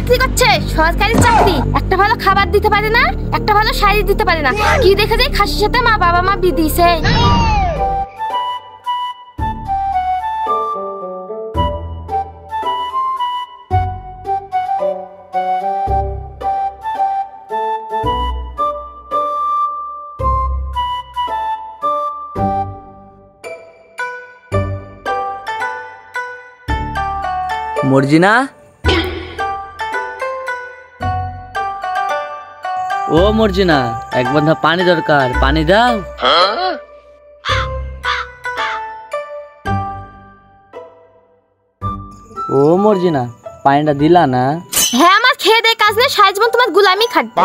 চাকরি করছে, সরকারি চাকরি, একটা ভালো খাবার দিতে পারে না, একটা ভালো শাড়ি দিতে পারে না, কি দেখে যায় খাসির সাথে মা বাবা মা বিয়ে দিয়েছে। মর্জিনা, ও মর্জিনা, এক বন্ধা পানি দরকার, পানি দাও। ও মর্জিনা, পানিটা দিলা না? হ্যাঁ, আমার খেয়ে দেয় কাজ নেই, সারা জীবন তোমার গুলামি খাটবে।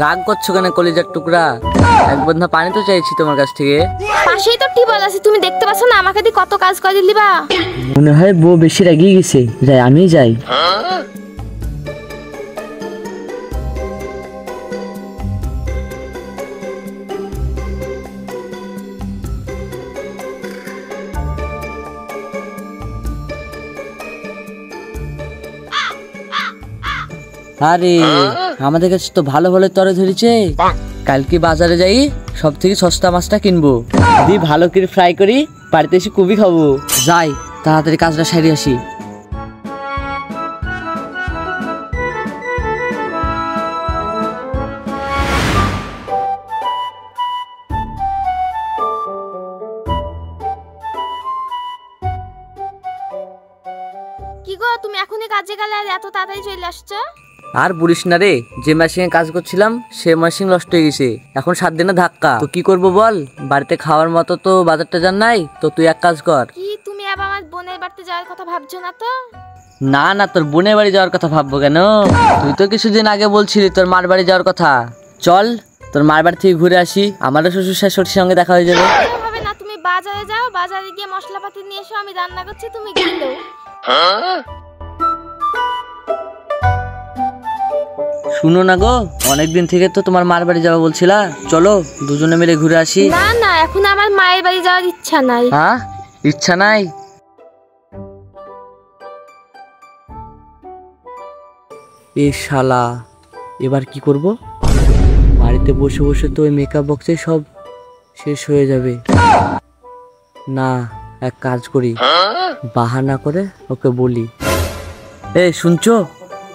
রাগ করছো কেন কলিজার টুকরা? এক বন্ধা পানি তো চাইছি তোমার কাছ থেকে। পাশেই তো টিউবওয়েল আছে, তুমি দেখতে পাচ্ছ না আমাকে দিয়ে কত কাজ করে দিবা। মনে হয় বউ বেশি রাগিয়ে গেছে, যাই আমি যাই। আরে আমাদের কাছে তো ভালো ভালো তরে ধরেছে, কালকে বাজারে যাই সব থেকে সস্তা মাছটা কিনবো, দিয়ে ভালো করে ফ্রাই করি, বাড়িতে এসে খুবই খাবো। যাই তাড়াতাড়ি কাজটা সারি আসি। কি গো, তুমি এখনই কাজে গেলে আর এত তাড়াতাড়ি চলে আসছো? আর বলিস না রে, যে মেশিনে কাজ করছিলাম সে মেশিন নষ্ট হয়ে গেছে, এখন 7 দিনে ধাক্কা। তো কি করবো বল, বাড়িতে খাওয়ার মতো তো বাজারটা জান নাই, তো তুই এক কাজ কর। কি তুমি আবার আমার বোনের বাড়িতে যাওয়ার কথা ভাবছো না তো? না না, তোর বোনের বাড়ি যাওয়ার কথা ভাববো কেন? তুই তো কিছুদিন আগে বলছিলি তোর মার বাড়ি যাওয়ার কথা। চল তোর মার বাড়ি থেকে ঘুরে আসি, আমারও শ্বশুর শাশুড়ির সঙ্গে দেখা হয়ে যাবে। হবে না, তুমি বাজারে যাও, বাজারে গিয়ে মশলাপাতি নিয়ে এসো, আমি রান্না করছি, তুমি গিলো। শুনো না গো, অনেকদিন থেকে তো তোমার মার বাড়ি যাওয়া বলছিলা, চলো দুজনে মিলে ঘুরে আসি। না না, এখন আমার মায়ের বাড়ি যাওয়ার ইচ্ছা নাই। হ্যাঁ, ইচ্ছা নাই? এ শালা, এবার কি করব? বাড়িতে বসে বসে তো ওই মেকআপ বক্সে সব শেষ হয়ে যাবে। না, এক কাজ করি, বাহানা করে ওকে বলি, এ শুনছো,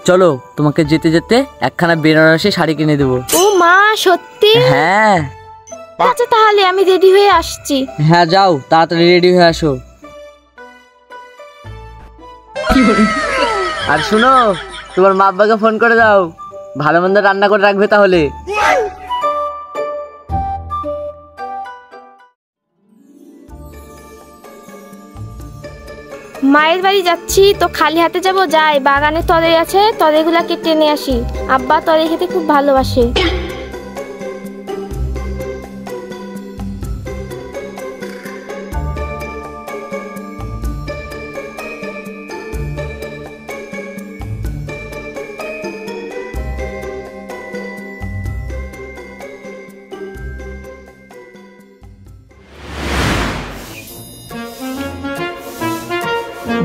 চলো তোমাকে যেতে যেতে একখানা বেনারসি শাড়ি কিনে দেবো। ও মা, সত্যি? হ্যাঁ। আচ্ছা তাহলে আমি রেডি হয়ে আসছি। হ্যাঁ যাও, তাড়াতাড়ি রেডি হয়ে আসো। আর শুনো, তোমার মা আব্বাকে ফোন করে দাও, ভালো মন্দ রান্না করে রাখবে তাহলে। মায়ের বাড়ি যাচ্ছি তো খালি হাতে যাব? যাই, বাগানে তরে আছে, তরেগুলা কেটে নিয়ে আসি, আব্বা তরে খেতে খুব ভালোবাসে।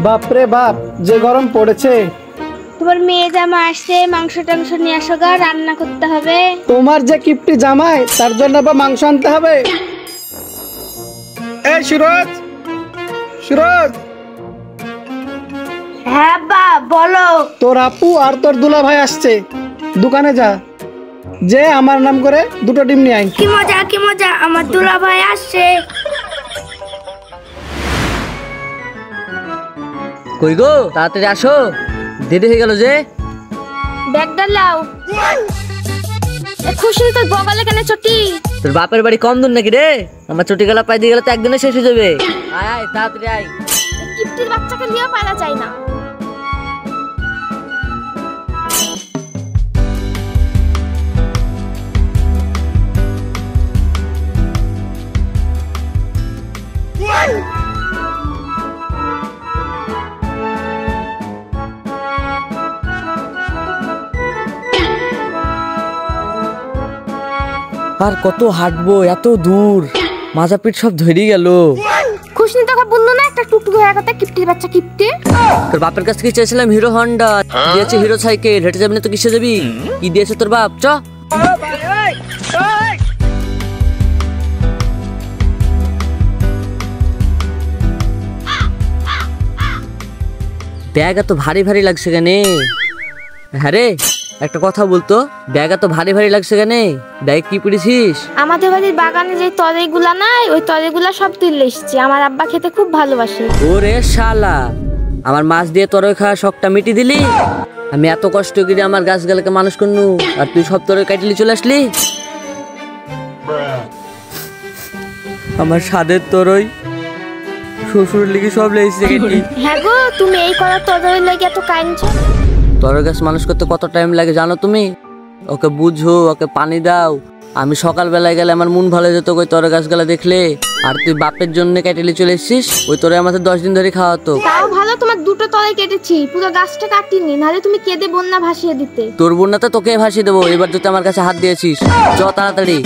বাপরে বাপ, যে গরম পড়েছে। তোমার মেয়ে জামা আসছে, মাংস টাংস নিয়ে আসো গা, রান্না করতে হবে। তোমার যে কিপটি জামাই, তার জন্য আবার মাংস আনতে হবে? এই সুরজ, সুরজ। হ্যাঁ বা বলো। তোর আপু আর তোর দুলা ভাই আসছে, দোকানে যা, যে আমার নাম করে 2টো ডিম নিয়ে আয়। কি মজা কি মজা, আমার দুলা ভাই আসছে। কই গো, তাড়াতাড়ি আসো, দেরি হয়ে গেল যে। ব্যাগটা লাও। খুশি তোর বগলে কেন চটি? তোর বাপের বাড়ি কম দূর নাকি রে? আমার চটি গেলা পাই দিয়ে গেলে তো একদিনে শেষ হয়ে যাবে। আয় আয়, তাড়াতাড়ি আয়। কিপ্টির বাচ্চাকে নিয়ে পালা যায় না। আর কত হাঁটবো, এত দূর, মাজা পিঠ সব ধরে গেল। খুশনি তোকে বললো না একটা টুকটুক হয়ে কথা, কিপ্টির বাচ্চা কিপ্টি। তোর বাপের কাছ থেকে চেয়েছিলাম হিরো হন্ডা, দিয়েছে হিরো সাইকেল। হেঁটে যাবি না তো কিসে যাবি? কি দিয়েছে তোর বাপ? চ। ব্যাগ এত ভারী ভারী লাগছে কেন? হ্যাঁ রে, একটা কথা বলতো, ব্যাগ এত ভারী ভারী লাগছে কেন? ব্যাগ কি পড়েছিস? আমাদের বাড়ির বাগানে যে তরেগুলা নাই, ওই তরেগুলা সব তুলে এসেছি। আমার আব্বা খেতে খুব ভালোবাসে। ওরে শালা, আমার মাছ দিয়ে তরই খাওয়া শখটা মিটি দিলি। আমি এত কষ্ট করে আমার গাছগুলোকে মানুষ করনু, আর তুই সব তরই কাটলি চলে আসলি। আমার স্বাদের তরই শ্বশুর লিগে সব লেগেছে কেটে। হ্যাঁ গো, তুমি এই করা তরের লাগে এত কাঁদছো? তরই গাছ মানুষ করতে কত টাইম লাগে জানো তুমি? ওকে বুঝো, ওকে পানি দাও। আমি সকালবেলায় গেলে আমার মন ভালো যেত ওই তরই গাছগুলা দেখলে। আর তুই বাপের জন্য কেটেলি চলে এসছিস, ওই তরই আমাদের 10 দিন ধরে খাওয়াতো। তাও ভালো, তোমার দুটো তরে কেটেছি, পুরো গাছটা কাটিনি, নাহলে তুমি কেঁদে বন্যা ভাসিয়ে দিতে। তোর বন্যাতে তোকে ভাসিয়ে দেবো এবার যদি আমার কাছে হাত দিয়েছিস। চ তাড়াতাড়ি।